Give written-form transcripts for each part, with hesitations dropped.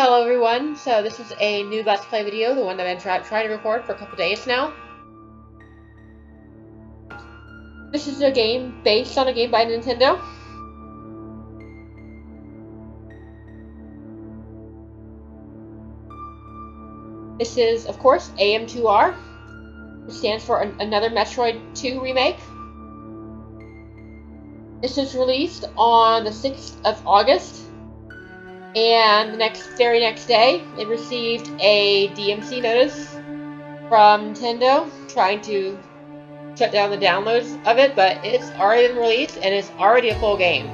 Hello everyone, so this is a new Let's Play video, the one that I've been trying to record for a couple days now. This is a game based on a game by Nintendo. This is, of course, AM2R, which stands for Another Metroid 2 Remake. This was released on the 6th of August. And the very next day, it received a DMC notice from Nintendo trying to shut down the downloads of it, but it's already been released and it's already a full game.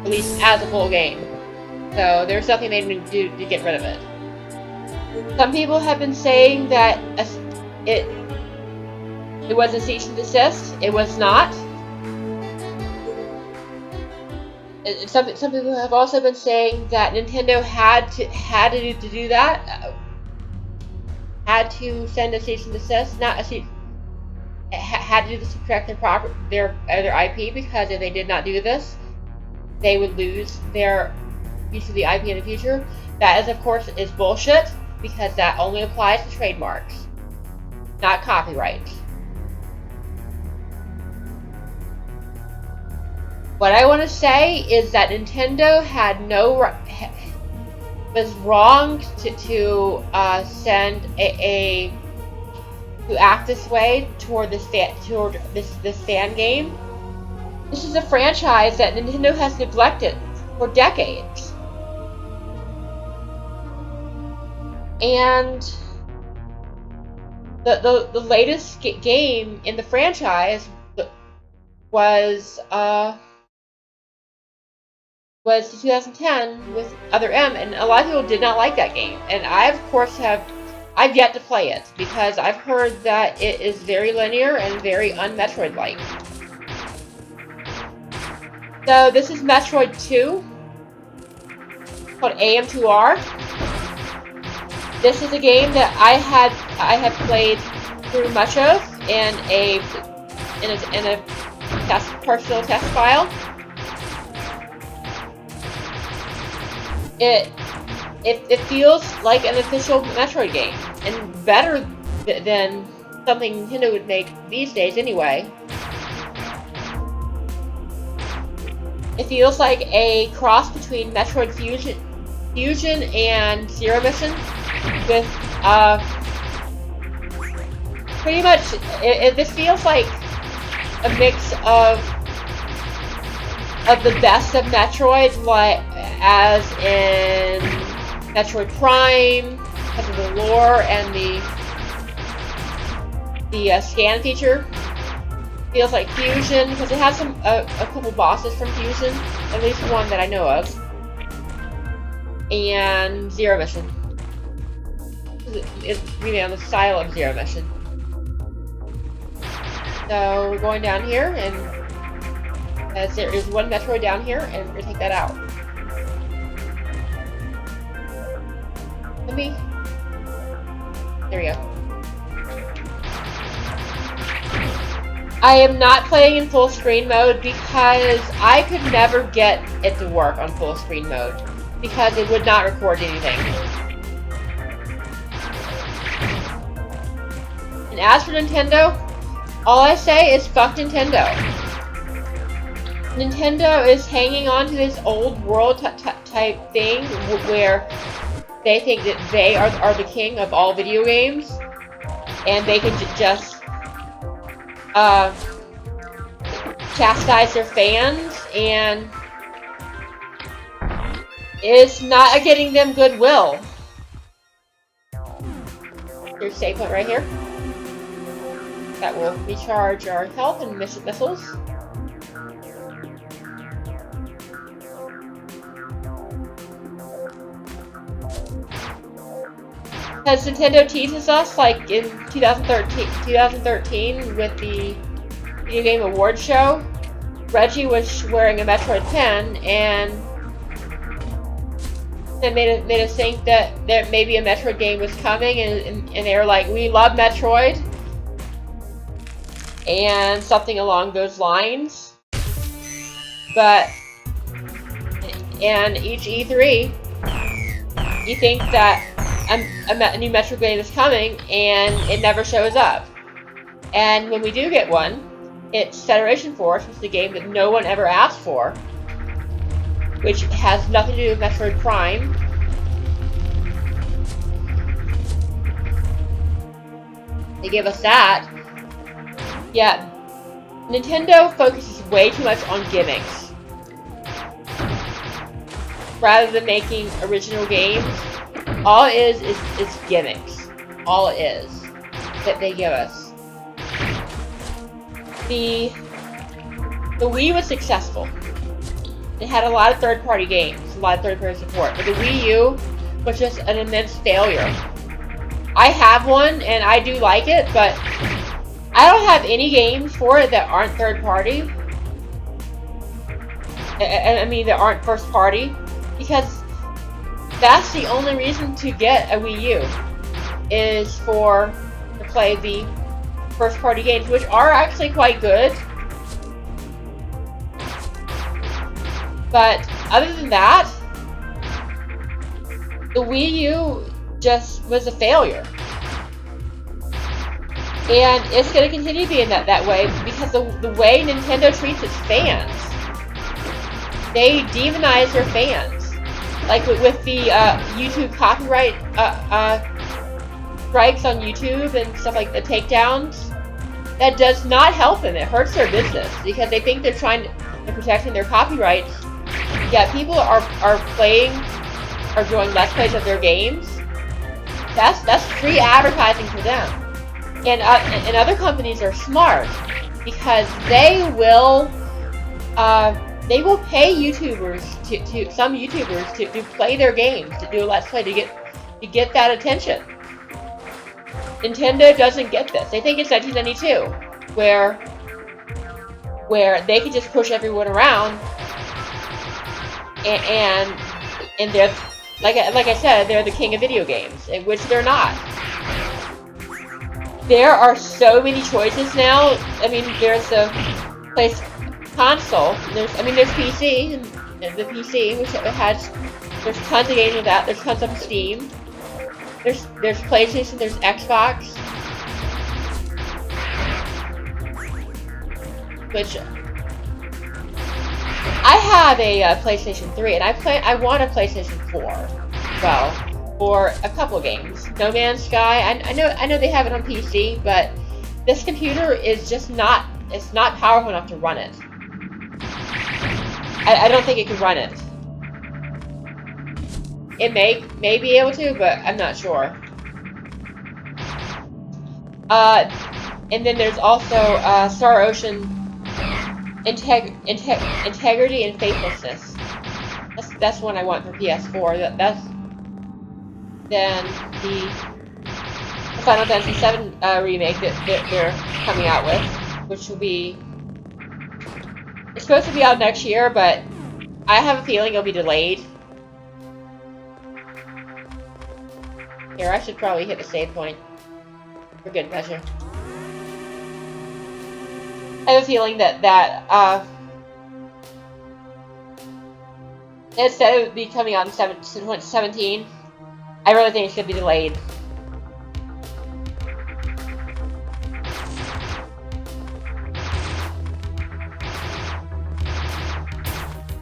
Released as a full game. So there's nothing they can do to get rid of it. Some people have been saying that it was a cease and desist. It was not. Some people have also been saying that Nintendo had to do that. Had to send a cease and desist, not a cease. Had to do this to protect their IP, because if they did not do this, they would lose their use of the IP in the future. That is, of course, is bullshit, because that only applies to trademarks, not copyrights. What I want to say is that Nintendo was wrong to act this way toward this fan game. This is a franchise that Nintendo has neglected for decades, and the latest game in the franchise was 2010 with Other M, and a lot of people did not like that game. And I, of course, I've yet to play it, because I've heard that it is very linear and very un-Metroid-like. So this is Metroid 2, called AM2R. This is a game that I have played through much of in a personal test file. It feels like an official Metroid game, and better than something Nintendo would make these days anyway. It feels like a cross between Metroid Fusion and Zero Mission, with pretty much this feels like a mix of the best of Metroid, as in Metroid Prime, because of the lore and the scan feature. Feels like Fusion, because it has a couple bosses from Fusion, at least one that I know of, and Zero Mission. It's really on the style of Zero Mission. So we're going down here, and as there is one Metroid down here, and we're gonna take that out. There we go. I am not playing in full screen mode, because I could never get it to work on full screen mode, because it would not record anything. And as for Nintendo, all I say is fuck Nintendo. Nintendo is hanging on to this old world type thing where they think that they are the king of all video games, and they can just chastise their fans, and it's not getting them goodwill. Here's a save point right here. That will recharge our health and missiles. Because Nintendo teases us, like in 2013 with the Video Game Awards show, Reggie was wearing a Metroid pen, and they made us think that maybe a Metroid game was coming, and they were like, we love Metroid, and something along those lines. But, and each E3, you think that a new Metroid game is coming, and it never shows up. And when we do get one, it's Federation Force, which is a game that no one ever asked for, which has nothing to do with Metroid Prime. They give us that. Yeah, Nintendo focuses way too much on gimmicks rather than making original games. All it is gimmicks. All it is that they give us. The Wii was successful. It had a lot of third-party games, a lot of third-party support, but the Wii U was just an immense failure. I have one, and I do like it, but I don't have any games for it that aren't third-party. I mean, that aren't first-party, because that's the only reason to get a Wii U, is to play the first-party games, which are actually quite good. But other than that, the Wii U just was a failure. And it's going to continue being that way, because the way Nintendo treats its fans, they demonize their fans. Like with the YouTube copyright strikes on YouTube and stuff like the takedowns, that does not help them. It hurts their business, because they think they're protecting their copyrights. Yeah, people are doing Let's Plays of their games. That's free advertising for them. And other companies are smart, because they will pay YouTubers some YouTubers to play their games, to do a Let's Play, to get that attention. Nintendo doesn't get this. They think it's 1992, where they can just push everyone around, and they're like I said, they're the king of video games, which they're not. There are so many choices now. I mean, there's the console. There's PC, and the PC, which there's tons of games of that. There's tons of Steam. There's PlayStation. There's Xbox, which I have a PlayStation 3, and I want a PlayStation 4. Well, for a couple games. No Man's Sky. I know they have it on PC, but this computer is just not. It's not powerful enough to run it. I don't think it can run it. It may be able to, but I'm not sure. And then there's also Star Ocean Integrity and Faithlessness. That's one I want for PS4. Then the Final Fantasy VII remake that they're coming out with, which will be... It's supposed to be out next year, but I have a feeling it'll be delayed. Here, I should probably hit the save point for good measure. I have a feeling that instead of it would be coming out in 2017, I really think it should be delayed.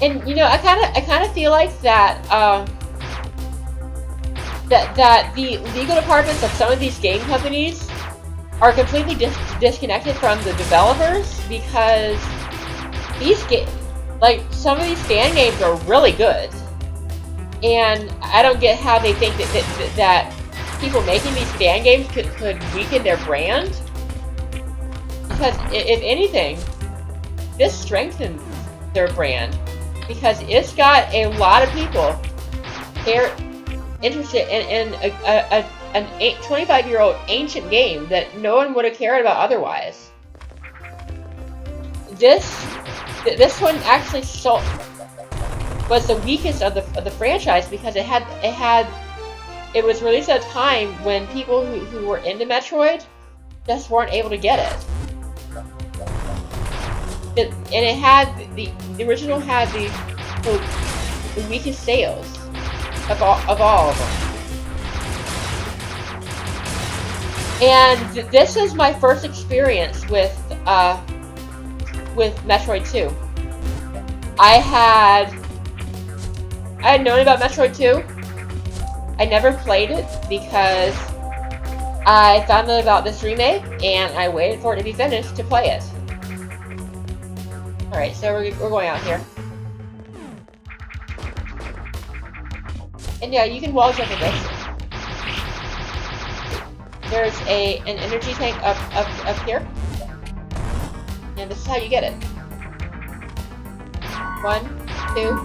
And you know, I kind of feel like that that the legal departments of some of these game companies are completely disconnected from the developers, because some of these fan games are really good, and I don't get how they think that people making these fan games could weaken their brand. Because if anything, this strengthens their brand, because it's got a lot of people they're interested in an 25-year-old ancient game that no one would have cared about otherwise. This one actually was the weakest of the franchise, because it was released at a time when people who were into Metroid just weren't able to get it. The original had the weakest sales. of all of them. And this is my first experience with Metroid 2. I had known about Metroid 2. I never played it because I found out about this remake and I waited for it to be finished to play it. Alright, so we're going out here. And yeah, you can wall jump in this. There's an energy tank up here. And this is how you get it. 1, 2.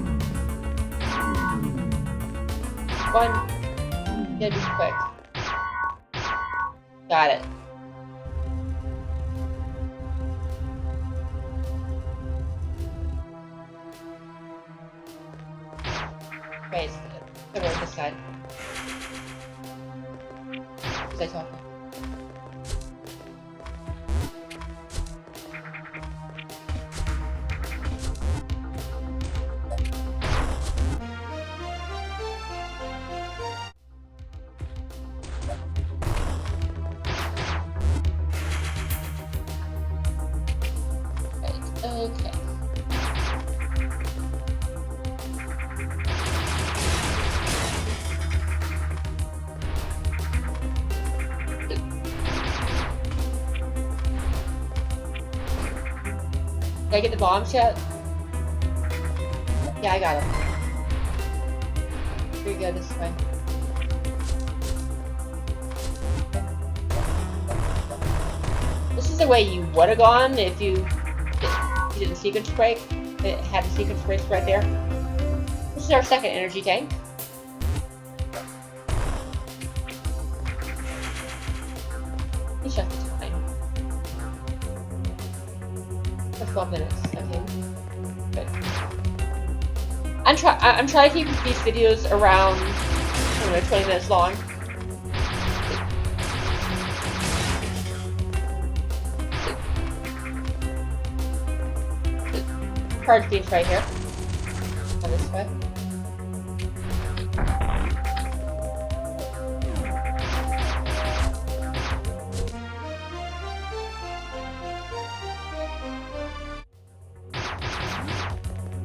1. Yeah, just quick. Got it. Wait, I'm going this side. Was I talking? Okay. Did I get the bombs yet? Yeah, I got them. Here you go, this way. This is the way you would have gone if you did the sequence break. It had the sequence breaks right there. This is our second energy tank. Let me check the time. For 12 minutes. Okay. Good. I'm trying to keep these videos around, I don't know, 20 minutes long. Charge beams right here. Go this way.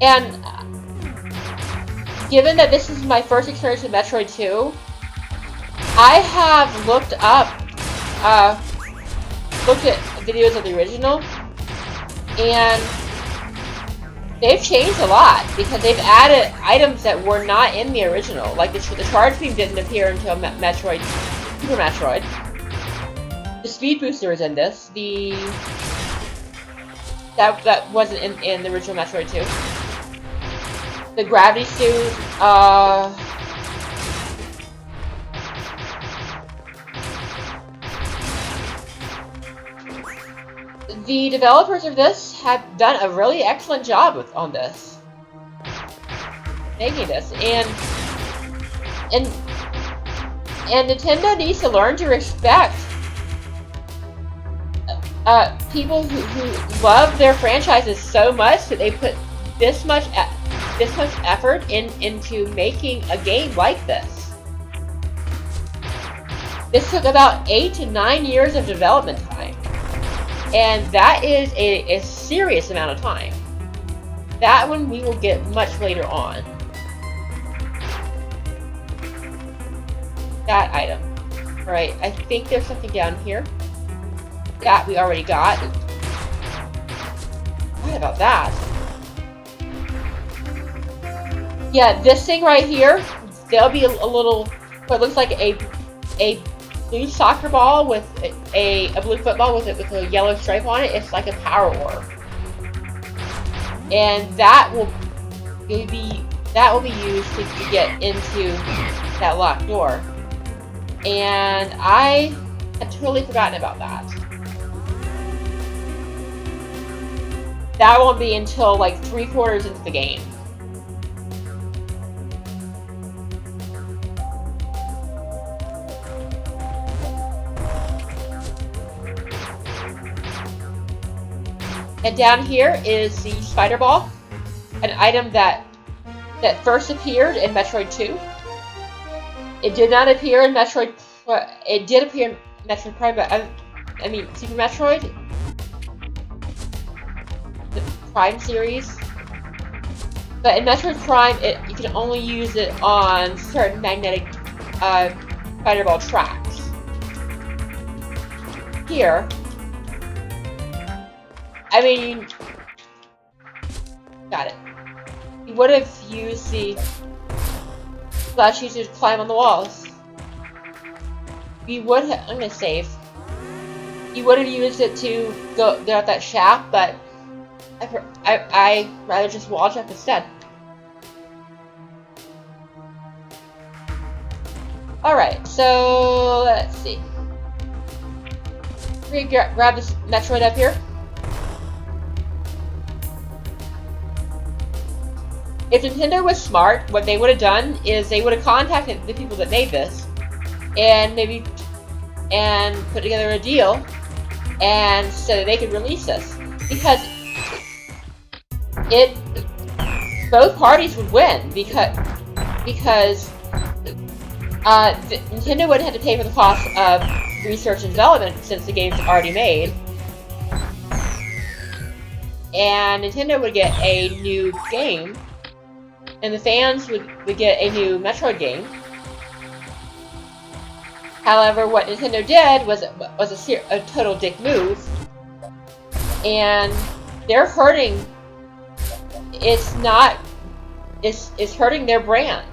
And given that this is my first experience with Metroid 2, I have looked at videos of the original, and they've changed a lot because they've added items that were not in the original. Like the charge beam didn't appear until Metroid, Super Metroid. The speed booster is in this. That wasn't in the original Metroid 2. The gravity suit. The developers of this have done a really excellent job on this, making this, and Nintendo needs to learn to respect people who love their franchises so much that they put this much effort into making a game like this. This took about 8 to 9 years of development time. And that is a serious amount of time. That one we will get much later on. That item. Alright, I think there's something down here. That we already got. What about that? Yeah, this thing right here, there'll be a little, what looks like a blue soccer ball with a blue football with a yellow stripe on it. It's like a power orb, and that will be used to get into that locked door. And I had totally forgotten about that. That won't be until like 3/4 into the game. And down here is the spider ball, an item that first appeared in Metroid 2. It did not appear in Metroid. It did appear in Metroid Prime, but I mean Super Metroid, the Prime series. But in Metroid Prime, you can only use it on certain magnetic fireball tracks. Here, I mean, got it. You would have used the flash user to climb on the walls. You would have. I'm gonna save. You would have used it to go up that shaft, but I rather just wall jump instead. Alright, so let's see. We grab this Metroid up here. If Nintendo was smart, what they would have done is they would have contacted the people that made this and put together a deal and so that they could release this. Because both parties would win because Nintendo wouldn't have to pay for the cost of research and development since the game's already made, and Nintendo would get a new game, and the fans would get a new Metroid game. However, what Nintendo did was a total dick move, and they're hurting. It's hurting their brand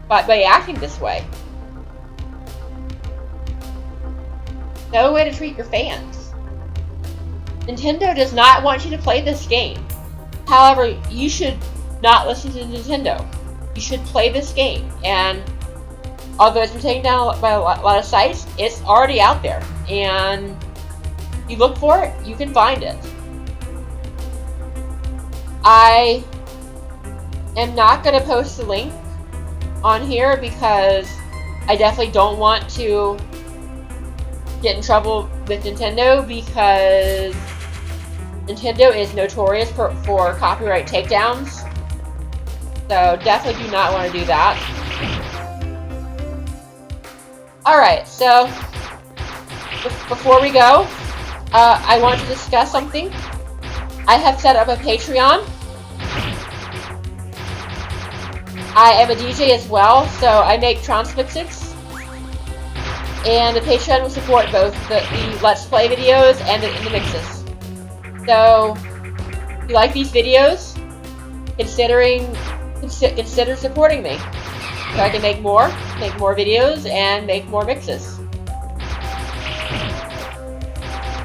by acting this way. No way to treat your fans. Nintendo does not want you to play this game. However, you should not listen to Nintendo. You should play this game, and although it's been taken down by a lot of sites, it's already out there, and you look for it, you can find it. I am not going to post the link on here because I definitely don't want to get in trouble with Nintendo, because Nintendo is notorious for copyright takedowns. So definitely do not want to do that. Alright, so before we go, I want to discuss something. I have set up a Patreon. I am a DJ as well, so I make trance mixes. And the Patreon will support both the Let's Play videos and the mixes. So, if you like these videos, consider supporting me, so I can make more videos and make more mixes.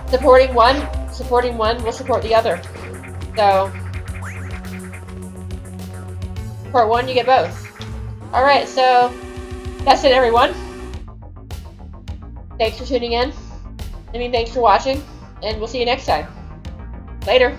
Supporting one will support the other. So, support one, you get both. Alright, so that's it, everyone. Thanks for tuning in. Thanks for watching, and we'll see you next time. Later.